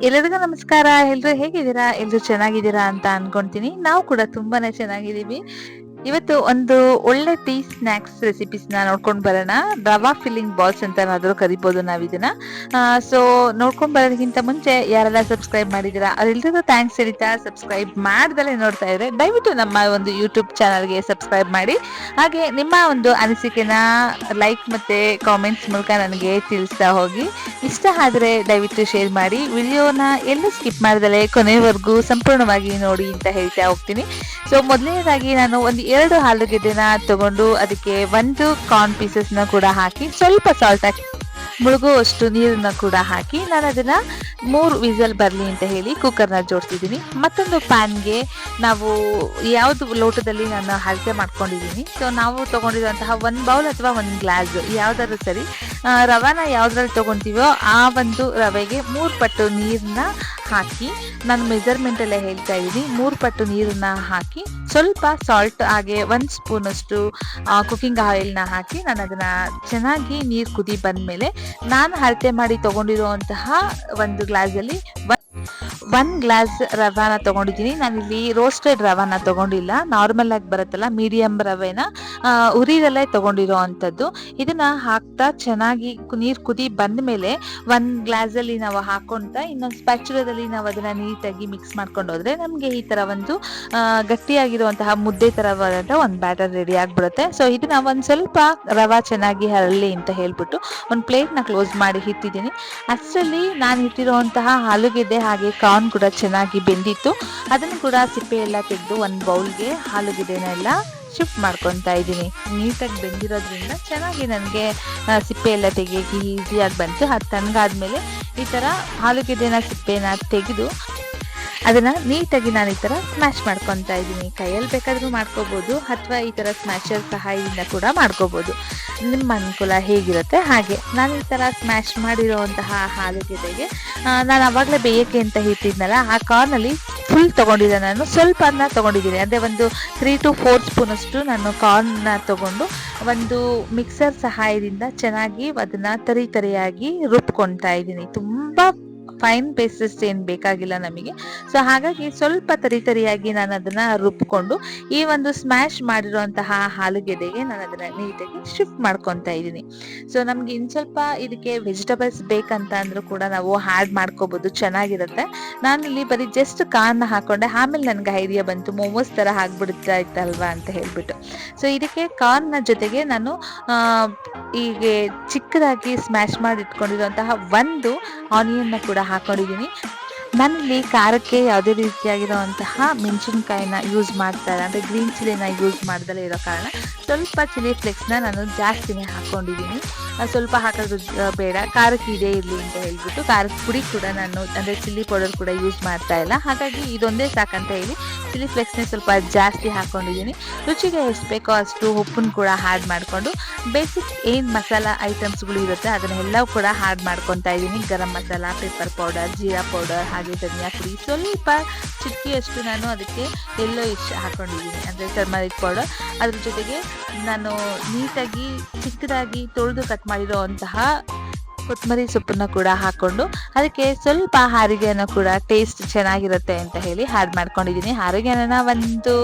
ಎಲ್ಲರಿಗೂ ನಮಸ್ಕಾರ. ಎಲ್ರು ಹೇಗಿದ್ದೀರಾ? ಎಲ್ರು ಚೆನ್ನಾಗಿದ್ದೀರಾ ಅಂತ ಅನ್ಕೊಂತೀನಿ. ನಾವು ಕೂಡ ತುಂಬಾನೇ ಚೆನ್ನಾಗಿದ್ದೀವಿ. ಇವತ್ತು ಒಂದು ಒಳ್ಳೆ ಟೀ ಸ್ನಾಕ್ಸ್ ರೆಸಿಪೀಸ್‌ನ ನೋಡ್ಕೊಂಡ್ ಬರೋಣ. ರವಾ ಫಿಲ್ಲಿಂಗ್ ಬಾಲ್ಸ್ ಅಂತನಾದ್ರೂ ಕರಿಬೋದು ನಾವಿದನ್ನ. ಸೊ ನೋಡ್ಕೊಂಡ್ ಬರೋದಕ್ಕಿಂತ ಮುಂಚೆ ಯಾರೆಲ್ಲ ಸಬ್ಸ್ಕ್ರೈಬ್ ಮಾಡಿದ್ದೀರಾ ಅವರೆಲ್ರಿಗೂ ಥ್ಯಾಂಕ್ಸ್ ಹೇಳ್ತಾ, ಸಬ್ಸ್ಕ್ರೈಬ್ ಮಾಡ್ದಲೇ ನೋಡ್ತಾ ಇದ್ರೆ ದಯವಿಟ್ಟು ನಮ್ಮ ಒಂದು ಯೂಟ್ಯೂಬ್ ಚಾನಲ್‌ಗೆ ಸಬ್ಸ್ಕ್ರೈಬ್ ಮಾಡಿ. ಹಾಗೆ ನಿಮ್ಮ ಒಂದು ಅನಿಸಿಕೆನ ಲೈಕ್ ಮತ್ತೆ ಕಾಮೆಂಟ್ಸ್ ಮೂಲಕ ನನಗೆ ತಿಳಿಸ್ತಾ ಹೋಗಿ. ಇಷ್ಟ ಆದ್ರೆ ದಯವಿಟ್ಟು ಶೇರ್ ಮಾಡಿ. ವಿಡಿಯೋನ ಎಲ್ಲೂ ಸ್ಕಿಪ್ ಮಾಡ್ದಲೇ ಕೊನೆವರೆಗೂ ಸಂಪೂರ್ಣವಾಗಿ ನೋಡಿ ಅಂತ ಹೇಳ್ತಾ ಹೋಗ್ತೀನಿ. ಸೊ ಮೊದಲನೇದಾಗಿ ನಾನು ಒಂದು 2 ಆಲೂಗೆಡ್ಡೆನ ತಗೊಂಡು ಅದಕ್ಕೆ 1 ಕಾರ್ನ್ ಪೀಸಸ್‌ನ ಕೂಡ ಹಾಕಿ ಸ್ವಲ್ಪ ಸಾಲ್ಟ್ ಹಾಕಿ ಮುಳುಗುವಷ್ಟು ನೀರನ್ನ ಕೂಡ ಹಾಕಿ ನಾನು ಅದನ್ನ 3 ವಿಸಲ್ ಬರಲಿ ಅಂತ ಹೇಳಿ ಕುಕ್ಕರ್ನ ಜೋಡಿಸಿದ್ದೀನಿ. ಮತ್ತೊಂದು ಪ್ಯಾನ್ಗೆ ನಾವು ಯಾವುದು ಲೋಟದಲ್ಲಿ ನಾನು ಅಳತೆ ಮಾಡ್ಕೊಂಡಿದ್ದೀನಿ, ಸೊ ನಾವು ತಗೊಂಡಿರುವಂತಹ 1 ಬೌಲ್ ಅಥವಾ 1 ಗ್ಲಾಸ್ ಯಾವ್ದಾದ್ರು ಸರಿ, ರವಾನ ಯಾವ್ದ್ರಲ್ಲಿ ತಗೊಂತೀವೋ ಆ ಒಂದು ರವೆಗೆ 3 ಪಟ್ಟು ನೀರನ್ನ ಹಾಕಿ, ನಾನು ಮೆಜರ್ಮೆಂಟಲ್ಲೇ ಹೇಳ್ತಾ ಇದ್ದೀನಿ, 3 ಪಟ್ಟು ನೀರನ್ನ ಹಾಕಿ ಸ್ವಲ್ಪ ಸಾಲ್ಟ್ ಹಾಗೆ 1 ಸ್ಪೂನ್ ಅಷ್ಟು ಕುಕಿಂಗ್ ಆಯಿಲ್ನ ಹಾಕಿ ನಾನು ಅದನ್ನ ಚೆನ್ನಾಗಿ ನೀರು ಕುದಿ ಬಂದ್ಮೇಲೆ ನಾನು ಅಳತೆ ಮಾಡಿ ತಗೊಂಡಿರುವಂತಹ 1 ಗ್ಲಾಸಲ್ಲಿ 1 ಗ್ಲಾಸ್ ರವಾನ ತಗೊಂಡಿದ್ದೀನಿ. ನಾನಿಲ್ಲಿ ರೋಸ್ಟೆಡ್ ರವಾನ ತಗೊಂಡಿಲ್ಲ, ನಾರ್ಮಲ್ ಆಗಿ ಬರುತ್ತಲ್ಲ ಮೀಡಿಯಂ ರವೆನ ಉರಿದಲ್ಲೇ ತಗೊಂಡಿರೋ ಅಂಥದ್ದು. ಇದನ್ನ ಹಾಕ್ತಾ ಚೆನ್ನಾಗಿ ನೀರು ಕುದಿ ಬಂದ ಮೇಲೆ 1 ಗ್ಲಾಸಲ್ಲಿ ನಾವು ಹಾಕೊಂತ ಇನ್ನೊಂದು ಸ್ಪ್ಯಾಚುಲದಲ್ಲಿ ನಾವು ಅದನ್ನ ನೀಟಾಗಿ ಮಿಕ್ಸ್ ಮಾಡ್ಕೊಂಡು ಹೋದ್ರೆ ನಮಗೆ ಈ ತರ ಒಂದು ಗಟ್ಟಿಯಾಗಿರುವಂತಹ ಮುದ್ದೆ ತರವಾದಂತಹ ಒಂದು ಬ್ಯಾಟರ್ ರೆಡಿ ಆಗ್ಬಿಡುತ್ತೆ. ಸೊ ಇದನ್ನ ಒಂದು ಸ್ವಲ್ಪ ರವಾ ಚೆನ್ನಾಗಿ ಹರಳಿ ಅಂತ ಹೇಳ್ಬಿಟ್ಟು ಒಂದು ಪ್ಲೇಟ್ನ ಕ್ಲೋಸ್ ಮಾಡಿ ಇಟ್ಟಿದ್ದೀನಿ. ಅಷ್ಟರಲ್ಲಿ ನಾನು ಇಟ್ಟಿರುವಂತಹ ಆಲೂಗೆಡ್ಡೆ ಹಾಗೆ ಕಾರ್ನ್ ಕೂಡ ಚೆನ್ನಾಗಿ ಬೆಂದಿತ್ತು. ಅದನ್ನು ಕೂಡ ಸಿಪ್ಪೆ ಎಲ್ಲ ತೆಗೆದು ಒಂದು ಬೌಲ್ಗೆ ಆಲೂಗೆಡ್ಡೆನೆಲ್ಲ ಶಿಫ್ಟ್ ಮಾಡ್ಕೊತಾ ಇದ್ದೀನಿ. ನೀಟಾಗಿ ಬೆಂದಿರೋದ್ರಿಂದ ಚೆನ್ನಾಗಿ ನನಗೆ ಸಿಪ್ಪೆ ಎಲ್ಲ ತೆಗಿಯೋಕೆ ಈಸಿಯಾಗಿ ಬಂತು. ಅದು ತಣ್ಣಗಾದ್ಮೇಲೆ ಈ ಥರ ಆಲೂಗೆಡ್ಡೆನ ಸಿಪ್ಪೆನ ತೆಗೆದು ಅದನ್ನ ನೀಟಾಗಿ ನಾನು ಈ ಥರ ಸ್ಮ್ಯಾಶ್ ಮಾಡ್ಕೊತಾ ಇದ್ದೀನಿ. ಕೈಯಲ್ಲಿ ಬೇಕಾದರೂ ಮಾಡ್ಕೋಬೋದು ಅಥವಾ ಈ ಥರ ಸ್ಮ್ಯಾಶರ್ ಸಹಾಯದಿಂದ ಕೂಡ ಮಾಡ್ಕೋಬೋದು, ನಿಮ್ಮ ಅನುಕೂಲ ಹೇಗಿರುತ್ತೆ ಹಾಗೆ. ನಾನು ಈ ಥರ ಸ್ಮ್ಯಾಶ್ ಮಾಡಿರೋವಂತಹ ಆಲೂಗೆಡ್ಡೆಗೆ ನಾನು ಆವಾಗಲೇ ಬೇಯಕ್ಕೆ ಅಂತ ಇಟ್ಟಿದ್ನಲ್ಲ, ಆ ಕಾರ್ನಲ್ಲಿ ಫುಲ್ ತೊಗೊಂಡಿದ್ದೆ, ನಾನು ಸ್ವಲ್ಪ ಅನ್ನ ತೊಗೊಂಡಿದ್ದೀನಿ. ಅಂದರೆ ಒಂದು 3 to 4 ಸ್ಪೂನ್ ಅಷ್ಟು ನಾನು ಕಾರ್ನ್ನ ತೊಗೊಂಡು ಒಂದು ಮಿಕ್ಸರ್ ಸಹಾಯದಿಂದ ಚೆನ್ನಾಗಿ ಅದನ್ನು ತರಿಯಾಗಿ ರುಬ್ಕೊತಾ ಇದ್ದೀನಿ. ತುಂಬ ಫೈನ್ ಪೇಸ್ಟಸ್ ಏನು ಬೇಕಾಗಿಲ್ಲ ನಮಗೆ. ಸೊ ಹಾಗಾಗಿ ಸ್ವಲ್ಪ ತರಿಯಾಗಿ ನಾನು ಅದನ್ನ ರುಬ್ಕೊಂಡು ಈ ಒಂದು ಸ್ಮ್ಯಾಶ್ ಮಾಡಿರುವಂತಹ ಆಲೂಗೆಡ್ಡೆಗೆ ನಾನು ಅದನ್ನ ನೀಟಾಗಿ ಶಿಫ್ಟ್ ಮಾಡ್ಕೊತಾ ಇದ್ದೀನಿ. ಸೊ ನಮ್ಗೆ ಇನ್ ಸ್ವಲ್ಪ ಇದಕ್ಕೆ ವೆಜಿಟೇಬಲ್ಸ್ ಬೇಕಂತ ಅಂದ್ರೂ ಕೂಡ ನಾವು ಆ್ಯಡ್ ಮಾಡ್ಕೋಬಹುದು, ಚೆನ್ನಾಗಿರುತ್ತೆ. ನಾನಿಲ್ಲಿ ಬರೀ ಜಸ್ಟ್ ಕಾರ್ನ್ ಹಾಕೊಂಡೆ, ಆಮೇಲೆ ನನಗೆ ಐಡಿಯಾ ಬಂತು ಮೋಮೋಸ್ ತರ ಹಾಕ್ಬಿಡ್ತಾ ಇತ್ತಲ್ವಾ ಅಂತ ಹೇಳ್ಬಿಟ್ಟು. ಸೊ ಇದಕ್ಕೆ ಕಾರ್ನ್ನ ಜೊತೆಗೆ ನಾನು ಹೀಗೆ ಚಿಕ್ಕದಾಗಿ ಸ್ಮ್ಯಾಶ್ ಮಾಡಿ ಇಟ್ಕೊಂಡಿರುವಂತಹ 1 ಆನಿಯನ್ನ ಕೂಡ ಹಾಕೊಂಡಿದ್ದೀನಿ. ನಾನಿಲ್ಲಿ ಖಾರಕ್ಕೆ ಯಾವುದೇ ರೀತಿಯಾಗಿರುವಂತಹ ಮೆಣಸಿನ್ಕಾಯಿನ ಯೂಸ್ ಮಾಡ್ತಾ ಇಲ್ಲ, ಅಂದರೆ ಗ್ರೀನ್ ಚಿಲ್ಲಿನ ಯೂಸ್ ಮಾಡ್ದಲೇ ಇರೋ ಕಾರಣ ಸ್ವಲ್ಪ ಚಿಲ್ಲಿ ಫ್ಲೇಕ್ಸ್ನ ನಾನು ಜಾಸ್ತಿನೇ ಹಾಕ್ಕೊಂಡಿದ್ದೀನಿ. ಸ್ವಲ್ಪ ಹಾಕೋದು ಬೇಡ, ಖಾರಕ್ಕೆ ಇದೇ ಇರಲಿ ಅಂತ ಹೇಳ್ಬಿಟ್ಟು ಖಾರದ ಪುಡಿ ಕೂಡ ನಾನು ಅಂದರೆ ಚಿಲ್ಲಿ ಪೌಡರ್ ಕೂಡ ಯೂಸ್ ಮಾಡ್ತಾ ಇಲ್ಲ. ಹಾಗಾಗಿ ಇದೊಂದೇ ಸಾಕಂತ ಹೇಳಿ ಚಿಲ್ಲಿ ಫ್ಲೇಕ್ಸ್ನೇ ಸ್ವಲ್ಪ ಜಾಸ್ತಿ ಹಾಕ್ಕೊಂಡಿದ್ದೀನಿ. ರುಚಿಗೆ ಎಷ್ಟು ಬೇಕೋ ಅಷ್ಟು ಉಪ್ಪನ್ನು ಕೂಡ ಆ್ಯಡ್ ಮಾಡಿಕೊಂಡು ಬೇಸಿಕ್ ಏನು ಮಸಾಲ ಐಟಮ್ಸ್ಗಳು ಇರುತ್ತೆ ಅದನ್ನೆಲ್ಲವೂ ಕೂಡ ಆ್ಯಡ್ ಮಾಡ್ಕೊತಾ ಇದ್ದೀನಿ. ಗರಂ ಮಸಾಲ, ಪೆಪ್ಪರ್ ಪೌಡರ್, ಜೀರಾ ಪೌಡರ್ ಹಾಗೆ ಧನಿಯಾ ಪುಡಿ, ಸ್ವಲ್ಪ ಚಿಟಿಕೆಯಷ್ಟು ನಾನು ಅದಕ್ಕೆ ಯೆಲ್ಲೋಯಿಶ್ ಹಾಕ್ಕೊಂಡಿದ್ದೀನಿ ಅಂದರೆ ಟರ್ಮರಿಕ್ ಪೌಡರ್. ಅದ್ರ ಜೊತೆಗೆ ನಾನು ನೀಟಾಗಿ ಚಿಕ್ಕದಾಗಿ ತೊಳೆದು ಕಟ್ ಮಾಡಿರೋವಂತಹ ಕೊತ್ತಂಬರಿ ಸೊಪ್ಪನ್ನು ಕೂಡ ಹಾಕ್ಕೊಂಡು ಅದಕ್ಕೆ ಸ್ವಲ್ಪ ಹಾರಿಗೆಯನ್ನು ಕೂಡ ಟೇಸ್ಟ್ ಚೆನ್ನಾಗಿರುತ್ತೆ ಅಂತ ಹೇಳಿ ಆ್ಯಡ್ ಮಾಡ್ಕೊಂಡಿದ್ದೀನಿ. ಹಾರಿಗೆನ ಒಂದು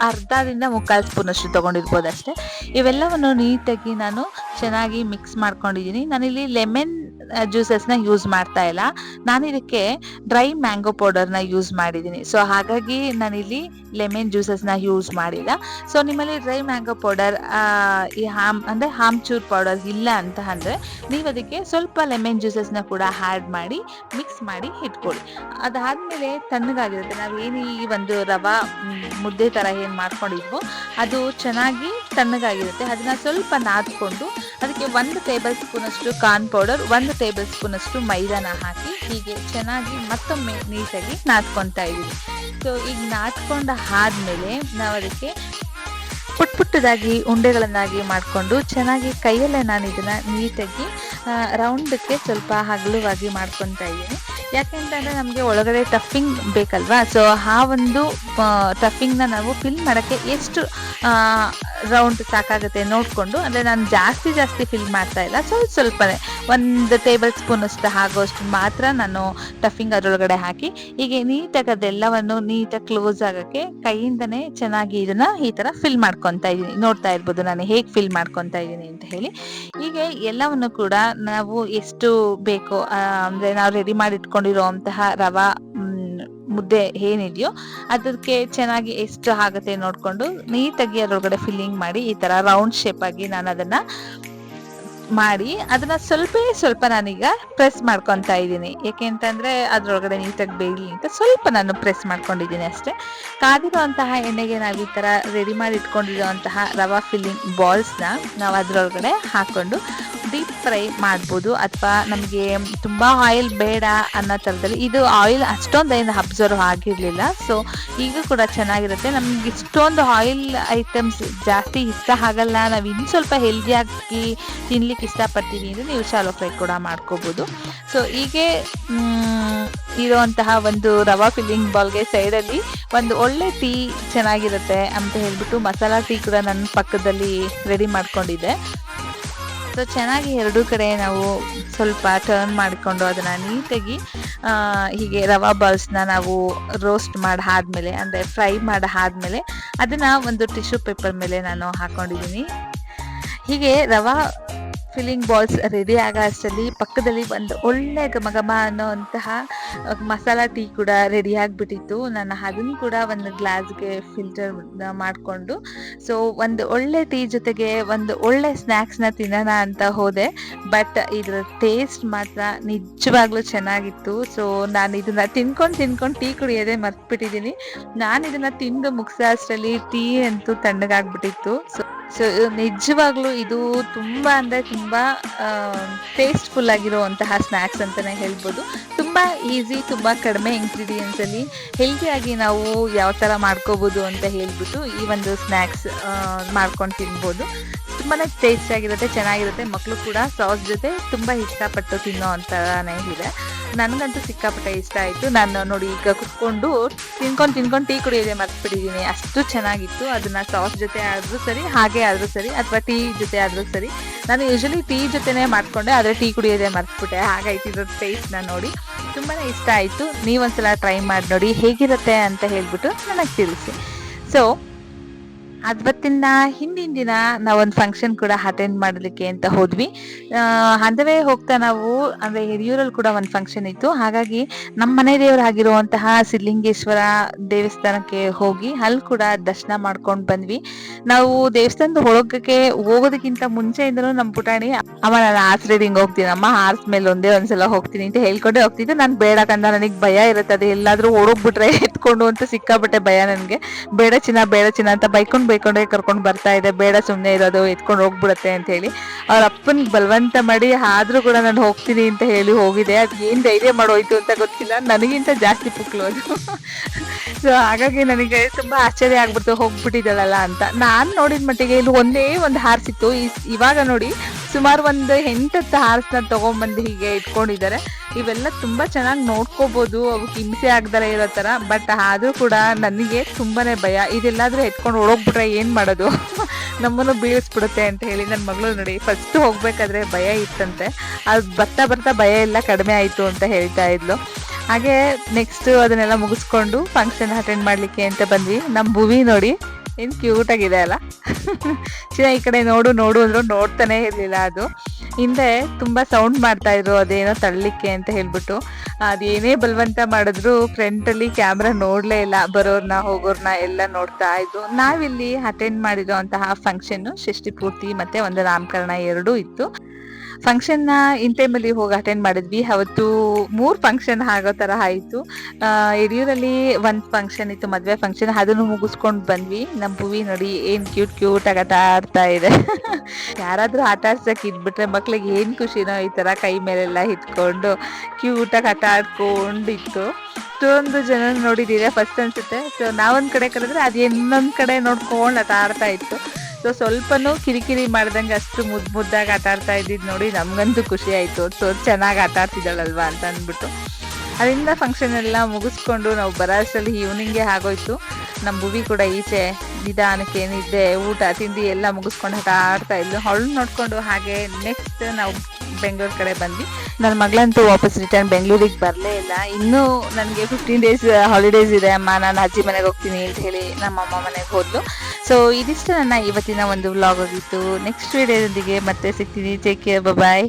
ಅರ್ಧದಿಂದ 3/4 ಸ್ಪೂನ್ ಅಷ್ಟು ತೊಗೊಂಡಿರ್ಬೋದು ಅಷ್ಟೇ. ಇವೆಲ್ಲವನ್ನು ನೀಟಾಗಿ ನಾನು ಚೆನ್ನಾಗಿ ಮಿಕ್ಸ್ ಮಾಡ್ಕೊಂಡಿದ್ದೀನಿ. ನಾನಿಲ್ಲಿ ಲೆಮನ್ ಜ್ಯೂಸಸ್ನ ಯೂಸ್ ಮಾಡ್ತಾ ಇಲ್ಲ, ನಾನು ಇದಕ್ಕೆ ಡ್ರೈ ಮ್ಯಾಂಗೋ ಪೌಡರ್ನ ಯೂಸ್ ಮಾಡಿದ್ದೀನಿ. ಸೊ ಹಾಗಾಗಿ ನಾನಿಲ್ಲಿ ಲೆಮನ್ ಜ್ಯೂಸಸ್ನ ಯೂಸ್ ಮಾಡಿಲ್ಲ. ಸೊ ನಿಮ್ಮಲ್ಲಿ ಡ್ರೈ ಮ್ಯಾಂಗೋ ಪೌಡರ್ ಈ ಅಂದರೆ ಆಮ್ಚೂರ್ ಪೌಡರ್ ಇಲ್ಲ ಅಂತ ಅಂದರೆ ನೀವು ಅದಕ್ಕೆ ಸ್ವಲ್ಪ ಲೆಮನ್ ಜ್ಯೂಸಸ್ನ ಕೂಡ ಆ್ಯಡ್ ಮಾಡಿ ಮಿಕ್ಸ್ ಮಾಡಿ ಇಟ್ಕೊಳ್ಳಿ. ಅದಾದಮೇಲೆ ತಣ್ಣಗಾಗಿರುತ್ತೆ, ನಾವು ಏನು ಈ ಒಂದು ರವಾ ಮುದ್ದೆ ಥರ ಏನು ಮಾಡ್ಕೊಂಡಿದ್ವೋ ಅದು ಚೆನ್ನಾಗಿ ತಣ್ಣಗಾಗಿರುತ್ತೆ. ಅದನ್ನು ಸ್ವಲ್ಪ ನಾದ್ಕೊಂಡು ಅದಕ್ಕೆ 1 ಟೇಬಲ್ ಸ್ಪೂನ್ ಅಷ್ಟು ಕಾರ್ನ್ ಪೌಡರ್, 1 ಟೇಬಲ್ ಸ್ಪೂನ್ ಅಷ್ಟು ಮೈದಾನ ಹಾಕಿ ಹೀಗೆ ಚೆನ್ನಾಗಿ ಮತ್ತೊಮ್ಮೆ ನೀಟಾಗಿ ನಾದ್ಕೊತಾ ಇದ್ದೀವಿ. ಸೊ ಈಗ ನಾದ್ಕೊಂಡ ಆದಮೇಲೆ ನಾವು ಅದಕ್ಕೆ ಪುಟ್ಟದಾಗಿ ಉಂಡೆಗಳನ್ನಾಗಿ ಮಾಡಿಕೊಂಡು ಚೆನ್ನಾಗಿ ಕೈಯಲ್ಲೇ ನಾನು ಇದನ್ನು ನೀಟಾಗಿ ರೌಂಡಕ್ಕೆ ಸ್ವಲ್ಪ ಹಗಲವಾಗಿ ಮಾಡ್ಕೊತಾ ಇದ್ದೀನಿ. ಯಾಕೆಂತಂದರೆ ನಮಗೆ ಒಳಗಡೆ ಟಫಿಂಗ್ ಬೇಕಲ್ವಾ. ಸೊ ಆ ಒಂದು ಟಫಿಂಗ್ನ ನಾವು ಫಿಲ್ ಮಾಡೋಕ್ಕೆ ಎಷ್ಟು ರೌಂಡ್ ಸಾಕಾಗುತ್ತೆ ನೋಡಿಕೊಂಡು, ಅಂದರೆ ನಾನು ಜಾಸ್ತಿ ಫಿಲ್ ಮಾಡ್ತಾ ಇಲ್ಲ, ಸ್ವಲ್ಪನೇ 1 ಟೇಬಲ್ ಸ್ಪೂನ್ ಅಷ್ಟು ಆಗೋಷ್ಟು ಮಾತ್ರ ನಾನು ಟಫಿಂಗ್ ಅದರೊಳಗಡೆ ಹಾಕಿ ಹೀಗೆ ನೀಟಾಗಿ ಅದೆಲ್ಲವನ್ನು ನೀಟಾಗಿ ಕ್ಲೋಸ್ ಆಗೋಕ್ಕೆ ಕೈಯಿಂದನೇ ಚೆನ್ನಾಗಿ ಇದನ್ನ ಈ ಥರ ಫಿಲ್ ಮಾಡ್ಕೊತಾ ಇದ್ದೀನಿ. ನೋಡ್ತಾ ಇರ್ಬೋದು ನಾನು ಹೇಗೆ ಫಿಲ್ ಮಾಡ್ಕೊತಾ ಇದ್ದೀನಿ ಅಂತ ಹೇಳಿ. ಹೀಗೆ ಎಲ್ಲವನ್ನು ಕೂಡ ನಾವು ಎಷ್ಟು ಬೇಕೋ ಅಂದರೆ ನಾವು ರೆಡಿ ಮಾಡಿ ಇಟ್ಕೊಂಡಿರೋಂತಹ ರವಾ ಮುದ್ದೆ ಏನಿದೆಯೋ ಅದಕ್ಕೆ ಚೆನ್ನಾಗಿ ಎಷ್ಟು ಆಗುತ್ತೆ ನೋಡಿಕೊಂಡು ನೀಟಾಗಿ ಅದರೊಳಗಡೆ ಫಿಲ್ಲಿಂಗ್ ಮಾಡಿ ಈ ಥರ ರೌಂಡ್ ಶೇಪ್ ಆಗಿ ನಾನು ಅದನ್ನು ಮಾಡಿ ಅದನ್ನ ಸ್ವಲ್ಪ ನಾನೀಗ ಪ್ರೆಸ್ ಮಾಡ್ಕೊತಾ ಇದ್ದೀನಿ. ಯಾಕೆ ಅಂತಂದ್ರೆ ಅದ್ರೊಳಗಡೆ ನೀಟಾಗಿ ಬೇಯಲಿ ಅಂತ ಸ್ವಲ್ಪ ನಾನು ಪ್ರೆಸ್ ಮಾಡ್ಕೊಂಡಿದ್ದೀನಿ ಅಷ್ಟೇ. ಕಾದಿರುವಂತಹ ಎಣ್ಣೆಗೆ ನಾವು ಈ ತರ ರೆಡಿ ಮಾಡಿ ಇಟ್ಕೊಂಡಿರುವಂತಹ ರವಾ ಫಿಲ್ಲಿಂಗ್ ಬಾಲ್ಸ್ನ ನಾವು ಅದ್ರೊಳಗಡೆ ಹಾಕೊಂಡು ಡೀಪ್ ಫ್ರೈ ಮಾಡ್ಬೋದು, ಅಥವಾ ನಮಗೆ ತುಂಬಾ ಆಯಿಲ್ ಬೇಡ ಅನ್ನೋ ಥರದಲ್ಲಿ. ಇದು ಆಯಿಲ್ ಅಷ್ಟೊಂದೇನು ಅಬ್ಸರ್ವ್ ಆಗಿರಲಿಲ್ಲ, ಸೊ ಈಗ ಕೂಡ ಚೆನ್ನಾಗಿರುತ್ತೆ. ನಮ್ಗೆ ಇಷ್ಟೊಂದು ಆಯಿಲ್ ಐಟಮ್ಸ್ ಜಾಸ್ತಿ ಇಷ್ಟ ಆಗಲ್ಲ, ನಾವು ಇನ್ನು ಸ್ವಲ್ಪ ಹೆಲ್ದಿಯಾಗಿ ತಿನ್ಲಿಕ್ಕೆ ಇಷ್ಟಪಡ್ತೀವಿ ಅಂದರೆ ನೀವು ಶಾಲೋ ಫ್ರೈ ಕೂಡ ಮಾಡ್ಕೋಬೋದು. ಸೊ ಹೀಗೆ ಇರುವಂತಹ ಒಂದು ರವಾ ಫಿಲ್ಲಿಂಗ್ ಬಾಲ್ಗೆ ಸೈಡಲ್ಲಿ ಒಂದು ಒಳ್ಳೆ ಟೀ ಚೆನ್ನಾಗಿರುತ್ತೆ ಅಂತ ಹೇಳ್ಬಿಟ್ಟು ಮಸಾಲಾ ಟೀ ಕೂಡ ನನ್ನ ಪಕ್ಕದಲ್ಲಿ ರೆಡಿ ಮಾಡ್ಕೊಂಡಿದ್ದೆ. ಸೊ ಚೆನ್ನಾಗಿ ಎರಡೂ ಕಡೆ ನಾವು ಸ್ವಲ್ಪ ಟರ್ನ್ ಮಾಡಿಕೊಂಡು ಅದನ್ನು ನೀಟಾಗಿ ಹೀಗೆ ರವಾ ಬಾಲ್ಸ್ನ ನಾವು ರೋಸ್ಟ್ ಮಾಡಿ ಆದಮೇಲೆ, ಅಂದರೆ ಫ್ರೈ ಮಾಡಿ ಆದಮೇಲೆ ಅದನ್ನು ಒಂದು ಟಿಶ್ಯೂ ಪೇಪರ್ ಮೇಲೆ ನಾನು ಹಾಕ್ಕೊಂಡಿದ್ದೀನಿ. ಹೀಗೆ ರವಾ ಫಿಲ್ಲಿಂಗ್ ಬಾಲ್ಸ್ ರೆಡಿ ಆಗೋ ಅಷ್ಟರಲ್ಲಿ ಪಕ್ಕದಲ್ಲಿ ಒಂದು ಒಳ್ಳೆ ಘಮ ಅನ್ನೋಂತಹ ಮಸಾಲಾ ಟೀ ಕೂಡ ರೆಡಿ ಆಗಿಬಿಟ್ಟಿತ್ತು. ನಾನು ಅದನ್ನು ಕೂಡ ಒಂದು ಗ್ಲಾಸ್ಗೆ ಫಿಲ್ಟರ್ ಮಾಡಿಕೊಂಡು, ಸೊ ಒಂದು ಒಳ್ಳೆ ಟೀ ಜೊತೆಗೆ ಒಂದು ಒಳ್ಳೆ ಸ್ನ್ಯಾಕ್ಸ್ನ ತಿನ್ನೋಣ ಅಂತ ಹೋದೆ. ಬಟ್ ಇದರ ಟೇಸ್ಟ್ ಮಾತ್ರ ನಿಜವಾಗ್ಲೂ ಚೆನ್ನಾಗಿತ್ತು. ಸೊ ನಾನು ಇದನ್ನು ತಿನ್ಕೊಂಡು ಟೀ ಕುಡಿಯೋದೇ ಮರ್ತ್ಬಿಟ್ಟಿದ್ದೀನಿ. ನಾನು ಇದನ್ನು ತಿಂದು ಮುಗಿಸೋ ಅಷ್ಟರಲ್ಲಿ ಟೀ ಅಂತೂ ತಣ್ಣಗಾಗ್ಬಿಟ್ಟಿತ್ತು. ಸೊ ನಿಜವಾಗ್ಲೂ ಇದು ತುಂಬ ಅಂದರೆ ತುಂಬ ಟೇಸ್ಟ್ಫುಲ್ ಆಗಿರುವಂತಹ ಸ್ನ್ಯಾಕ್ಸ್ ಅಂತಲೇ ಹೇಳ್ಬೋದು. ತುಂಬ ಈಸಿ, ತುಂಬ ಕಡಿಮೆ ಇಂಗ್ರೀಡಿಯೆಂಟ್ಸಲ್ಲಿ ಹೆಲ್ತಿಯಾಗಿ ನಾವು ಯಾವ ಥರ ಮಾಡ್ಕೋಬೋದು ಅಂತ ಹೇಳ್ಬಿಟ್ಟು ಈ ಒಂದು ಸ್ನ್ಯಾಕ್ಸ್ ಮಾಡ್ಕೊಂಡು ತಿನ್ಬೋದು. ತುಂಬಾ ಟೇಸ್ಟಿಯಾಗಿರುತ್ತೆ, ಚೆನ್ನಾಗಿರುತ್ತೆ. ಮಕ್ಕಳು ಕೂಡ ಸಾಸ್ ಜೊತೆ ತುಂಬ ಇಷ್ಟಪಟ್ಟು ತಿನ್ನೋ ಅಂತಾನೆ ಇದೆ. ನನಗಂತೂ ಸಿಕ್ಕಾಪಟ್ಟೆ ಇಷ್ಟ ಆಯಿತು. ನಾನು ನೋಡಿ ಈಗ ಕುತ್ಕೊಂಡು ತಿನ್ಕೊಂಡು ಟೀ ಕುಡಿಯೋದೇ ಮರ್ತ್ಬಿಟ್ಟಿದ್ದೀನಿ, ಅಷ್ಟು ಚೆನ್ನಾಗಿತ್ತು. ಅದನ್ನು ಸಾಸ್ ಜೊತೆ ಆದರೂ ಸರಿ, ಹಾಗೆ ಆದರೂ ಸರಿ, ಅಥವಾ ಟೀ ಜೊತೆ ಆದರೂ ಸರಿ. ನಾನು ಯೂಶಲಿ ಟೀ ಜೊತೆನೇ ಮಾಡಿಕೊಂಡೆ, ಆದರೆ ಟೀ ಕುಡಿಯೋದೇ ಮರ್ತ್ಬಿಟ್ಟೆ. ಹಾಗಾಯ್ತು ಇದ್ರ ಟೇಸ್ಟ್ನ ನೋಡಿ ತುಂಬಾ ಇಷ್ಟ ಆಯಿತು. ನೀವೊಂದ್ಸಲ ಟ್ರೈ ಮಾಡಿ ನೋಡಿ ಹೇಗಿರುತ್ತೆ ಅಂತ ಹೇಳ್ಬಿಟ್ಟು ನನಗೆ ತಿಳಿಸಿ. ಸೊ ಅವತ್ತಿನ ಹಿಂದಿನ ದಿನ ನಾವೊಂದು ಫಂಕ್ಷನ್ ಕೂಡ ಅಟೆಂಡ್ ಮಾಡಲಿಕ್ಕೆ ಅಂತ ಹೋದ್ವಿ. ಅದವೇ ಹೋಗ್ತಾ ನಾವು ಅಂದರೆ ಹಿರಿಯೂರಲ್ಲಿ ಕೂಡ ಒಂದು ಫಂಕ್ಷನ್ ಇತ್ತು. ಹಾಗಾಗಿ ನಮ್ಮ ಮನೆ ದೇವರಾಗಿರುವಂತಹ ಸಿದ್ಧಲಿಂಗೇಶ್ವರ ದೇವಸ್ಥಾನಕ್ಕೆ ಹೋಗಿ ಅಲ್ಲಿ ಕೂಡ ದರ್ಶನ ಮಾಡ್ಕೊಂಡು ಬಂದ್ವಿ. ನಾವು ದೇವಸ್ಥಾನದ ಒಳಗಕ್ಕೆ ಹೋಗೋದಕ್ಕಿಂತ ಮುಂಚೆಯಿಂದನೂ ನಮ್ಮ ಪುಟಾಣಿ ಅಮ್ಮ ನಾನು ಹಾರ್ಸ್ ರೈಡಿಂಗ್ ಹೋಗ್ತೀನಿ, ಅಮ್ಮ ಹಾರ್ಸ್ ಮೇಲೆ ಒಂದ್ಸಲ ಹೋಗ್ತೀನಿ ಅಂತ ಹೇಳ್ಕೊಂಡೆ ಹೋಗ್ತಿದ್ದೆ. ನಾನು ಬೇಡ ಕಂದ, ನನಗೆ ಭಯ ಇರುತ್ತೆ, ಅದು ಎಲ್ಲಾದ್ರೂ ಓಡೋಗ್ಬಿಟ್ರೆ ಎತ್ಕೊಂಡು ಅಂತ ಸಿಕ್ಕಾಬಿಟ್ಟೆ ಭಯ ನನಗೆ. ಬೇಡ ಚಿನ್ನ ಅಂತ ಬೈಕೊಂಡೇ ಕರ್ಕೊಂಡು ಬರ್ತಾ ಇದೆ. ಬೇಡ ಸುಮ್ಮನೆ ಇರೋದು, ಎತ್ಕೊಂಡು ಹೋಗ್ಬಿಡತ್ತೆ ಅಂತ ಹೇಳಿ ಅವ್ರ ಅಪ್ಪನಿಗೆ ಬಲವಂತ ಮಾಡಿ ಆದ್ರೂ ಕೂಡ ನಾನು ಹೋಗ್ತೀನಿ ಅಂತ ಹೇಳಿ ಹೋಗಿದೆ. ಅದು ಏನು ಧೈರ್ಯ ಮಾಡೋಯ್ತು ಅಂತ ಗೊತ್ತಿಲ್ಲ, ನನಗಿಂತ ಜಾಸ್ತಿ ಪುಕ್ಲು ಅದು. ಸೊ ಹಾಗಾಗಿ ನನಗೆ ತುಂಬಾ ಆಶ್ಚರ್ಯ ಆಗ್ಬಿಡ್ತು, ಹೋಗ್ಬಿಟ್ಟಿದ್ದಾಳಲ್ಲ ಅಂತ. ನಾನು ನೋಡಿದ ಮಟ್ಟಿಗೆ ಇಲ್ಲಿ ಒಂದೇ ಒಂದು ಹಾರ್ಸಿತ್ತು. ಇವಾಗ ನೋಡಿ ಸುಮಾರು ಒಂದು 8 ಹಾರ್ಸ್ನ ತಗೊಂಡ್ಬಂದು ಹೀಗೆ ಇಟ್ಕೊಂಡಿದ್ದಾರೆ. ಇವೆಲ್ಲ ತುಂಬಾ ಚೆನ್ನಾಗಿ ನೋಡ್ಕೋಬಹುದು, ಅವಕ್ಕೆ ಹಿಂಸೆ ಆಗದಾರೆ ಇರೋ ತರ. ಬಟ್ ಆದ್ರೂ ಕೂಡ ನನಗೆ ತುಂಬಾನೇ ಭಯ, ಇದೆಲ್ಲಾದ್ರೂ ಎತ್ಕೊಂಡು ಓಡೋಗ್ಬಿಟ್ರೆ ಏನ್ ಮಾಡೋದು, ನಮ್ಮನ್ನು ಬೀಳಿಸ್ಬಿಡುತ್ತೆ ಅಂತ ಹೇಳಿ. ನನ್ನ ಮಗಳು ನೋಡಿ ಫಸ್ಟ್ ಹೋಗ್ಬೇಕಾದ್ರೆ ಭಯ ಇತ್ತಂತೆ, ಅದು ಬರ್ತಾ ಭಯ ಎಲ್ಲ ಕಡಿಮೆ ಆಯ್ತು ಅಂತ ಹೇಳ್ತಾ ಇದ್ಲು. ಹಾಗೆ ನೆಕ್ಸ್ಟ್ ಅದನ್ನೆಲ್ಲ ಮುಗಿಸ್ಕೊಂಡು ಫಂಕ್ಷನ್ ಅಟೆಂಡ್ ಮಾಡ್ಲಿಕ್ಕೆ ಅಂತ ಬಂದ್ವಿ. ನಮ್ಮ ಭುವಿ ನೋಡಿ ಏನು ಕ್ಯೂಟ್ ಆಗಿದೆ ಅಲ್ಲ. ಚಿನ್ನ ಈ ಕಡೆ ನೋಡು ಅಂದ್ರು ನೋಡ್ತಾನೆ ಇರ್ಲಿಲ್ಲ. ಅದು ಹಿಂದೆ ತುಂಬಾ ಸೌಂಡ್ ಮಾಡ್ತಾ ಇದ್ರು, ಅದೇನೋ ತಳ್ಳಿಕ್ಕೆ ಅಂತ ಹೇಳ್ಬಿಟ್ಟು. ಅದೇನೇ ಬಲವಂತ ಮಾಡಿದ್ರು ಫ್ರಂಟಲ್ಲಿ ಕ್ಯಾಮ್ರಾ ನೋಡ್ಲೇ ಇಲ್ಲ, ಬರೋರ್ನ ಹೋಗೋರ್ನ ಎಲ್ಲ ನೋಡ್ತಾ ಇದ್ರು. ನಾವಿಲ್ಲಿ ಅಟೆಂಡ್ ಮಾಡಿರೋ ಅಂತಹ ಫಂಕ್ಷನ್ ಷಷ್ಠಿ ಪೂರ್ತಿ ಮತ್ತೆ ಒಂದು ನಾಮಕರಣ ಎರಡೂ ಇತ್ತು. ಫಂಕ್ಷನ್ನ ಇನ್ ಟೈಮಲ್ಲಿ ಹೋಗಿ ಅಟೆಂಡ್ ಮಾಡಿದ್ವಿ. ಅವತ್ತು 3 ಫಂಕ್ಷನ್ ಆಗೋ ತರ ಆಯಿತು. ಯಡಿಯೂರಲ್ಲಿ ಒಂದು ಫಂಕ್ಷನ್ ಇತ್ತು, ಮದುವೆ ಫಂಕ್ಷನ್, ಅದನ್ನು ಮುಗಿಸ್ಕೊಂಡು ಬಂದ್ವಿ. ನಮ್ಮ ಭುವಿ ನೋಡಿ ಏನು ಕ್ಯೂಟ್ ಆಗಿ ಆಟ ಆಡ್ತಾ ಇದೆ. ಯಾರಾದ್ರೂ ಆಟ ಆಡ್ಸಕ್ಕೆ ಇದ್ಬಿಟ್ರೆ ಮಕ್ಳಿಗೆ ಏನು ಖುಷಿನೋ, ಈ ತರ ಕೈ ಮೇಲೆಲ್ಲ ಇಟ್ಕೊಂಡು ಕ್ಯೂಟಾಗಿ ಆಟ ಆಡ್ಕೊಂಡಿತ್ತು. ಇಷ್ಟೊಂದು ಜನ ನೋಡಿದ್ದೀರಾ ಫಸ್ಟ್ ಅನ್ಸುತ್ತೆ. ಸೊ ನಾವೊಂದ್ ಕಡೆ ಕರೆದ್ರೆ ಅದು ಇನ್ನೊಂದ್ ಕಡೆ ನೋಡ್ಕೊಂಡು ಆಟ ಆಡ್ತಾ ಇತ್ತು. ಸೊ ಸ್ವಲ್ಪನೂ ಕಿರಿಕಿರಿ ಮಾಡ್ದಂಗೆ ಅಷ್ಟು ಮುದ್ದಾಗಿ ಆಟ ಆಡ್ತಾ ಇದ್ದಿದ್ದು ನೋಡಿ ನಮ್ಗಂತೂ ಖುಷಿ ಆಯಿತು. ಸೊ ಚೆನ್ನಾಗಿ ಆಟ ಆಡ್ತಿದ್ದಾಳಲ್ವಾ ಅಂತ ಅಂದ್ಬಿಟ್ಟು ಅಲ್ಲಿಂದ ಫಂಕ್ಷನ್ ಎಲ್ಲ ಮುಗಿಸ್ಕೊಂಡು ನಾವು ಬರೋ ಅಷ್ಟರಲ್ಲಿ ಈವ್ನಿಂಗೇ ಆಗೋಯ್ತು. ನಮ್ಮ ಭುವಿ ಕೂಡ ಈಚೆ ನಿಧಾನಕ್ಕೆ ನಿದ್ದೆ ಊಟ ತಿಂಡಿ ಎಲ್ಲ ಮುಗಿಸ್ಕೊಂಡು ಆಡ್ತಾ ಇದ್ಲು. ಅವಳು ನೋಡ್ಕೊಂಡು ಹಾಗೆ ನೆಕ್ಸ್ಟ್ ನಾವು ಬೆಂಗಳೂರು ಕಡೆ ಬಂದ್ವಿ. ನನ್ನ ಮಗಳಂತೂ ವಾಪಸ್ ರಿಟರ್ನ್ ಬೆಂಗಳೂರಿಗೆ ಬರಲೇ ಇಲ್ಲ. ಇನ್ನೂ ನನಗೆ 15 ಡೇಸ್ ಹಾಲಿಡೇಸ್ ಇದೆ ಅಮ್ಮ, ನಾನು ಅಜ್ಜಿ ಮನೆಗೆ ಹೋಗ್ತೀನಿ ಅಂತ ಹೇಳಿ ನಮ್ಮಮ್ಮ ಮನೆಗೆ ಹೋದ್ಲು. ಸೊ ಇದಿಷ್ಟು ನನ್ನ ಇವತ್ತಿನ ಒಂದು ವ್ಲಾಗ್ ಆಗಿತ್ತು. ನೆಕ್ಸ್ಟ್ ವಿಡಿಯೋದೊಂದಿಗೆ ಮತ್ತೆ ಸಿಗ್ತೀನಿ. ಟೇಕ್ ಕೇರ್, ಬಾಯ್.